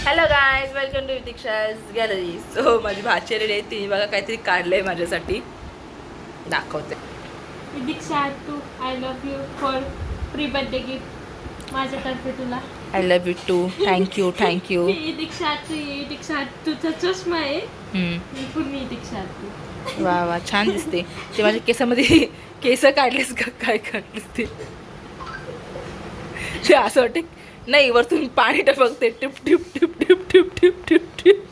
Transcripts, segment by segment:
Hello guys, welcome to Diksha's gallery. So माझी भाची आलेली आहे, तिने बघा काहीतरी काढलंय माझ्यासाठी, दाखवते. दीक्षा तू I love you for pre birthday gift माझ्यातर्फे तुला. I love you too. Thank you thank you. Diksha तुझा चष्मा आहे. पूर्ण दीक्षा तू. वा वा, छान दिसते. ते माझ्या केसामध्ये केस काढलेस का काय काढलेस ते असं वाटते. नाही, वरतून पाणी टपकते, टिप टिप टिप टिप टिप टिप टिप टिप.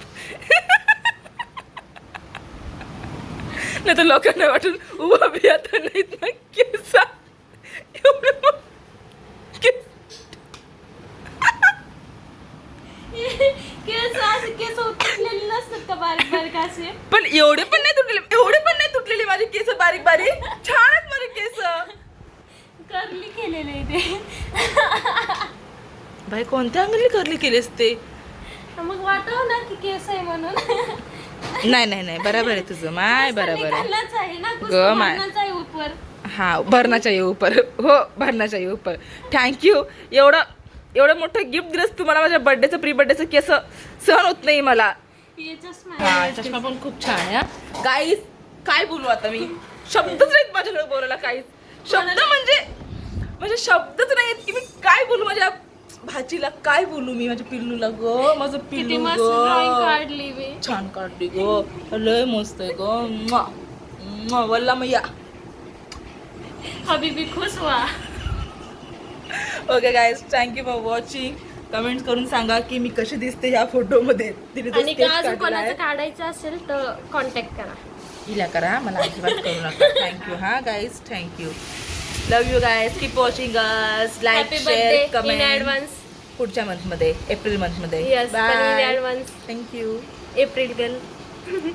नाही तर लोकांना वाटून उभा बी आता नाहीत ना केस एवढं केस उतरलेले नसतात का बारीक बारीक असे. पण एवढे पण नाही तुटलेली माझी केस, बारीक बारीक छान आहेत माझे केस. कर्ली केलेले ते. भाई कोणत्या अंगली करली केलेस ते? मग वाटव ना की केस आहे म्हणून. नाही बरोबर आहे तुझं माय, बरोबर आहे. आहे ना ग माय. ऊपर. हा, भरना चाहिए ऊपर. हो, भरना चाहिए ऊपर. थँक्यू. एवढं मोठं गिफ्ट दिलंस तुम्हाला. माझ्या बर्थडेचं प्री बर्थडेचं केस सहन होत नाही मला. हे चष्मा हा, आहे. चष्मा पण खूप छान आहे. गाईस, काय बोलू आता मी? शब्दच नाहीत माझ्याकडे बोलायला. काहीच शब्द म्हणजे शब्दच नाहीत की मी काय बोलू. माझ्या भाजीला काय बोलू मी, माझ्या पिल्लूला. ग माझं किती पिल्लू मस्त ड्रॉइंग ग, काढली बे. छान काढली ग, लय मस्त आहे ग. वल्ला मैया. हबीबी खुश व्हा. Okay guys, thank you for watching. Comment करून सांगा की मी कशी दिसते ह्या फोटोमध्ये. तिने जो आणि sketch अजून काढलेला कोणाचं आहे, काढायचं असेल तर कॉन्टॅक्ट करा. हिला करा, मला अजिबात करू नका. थँक्यू. हा guys, thank you. Love you guys. Keep watching us. Like, happy share, birthday in comment. Advance. पुढच्या मंथमध्ये, एप्रिल मंथमध्ये. Yes, in by. Advance. Thank you. April girl.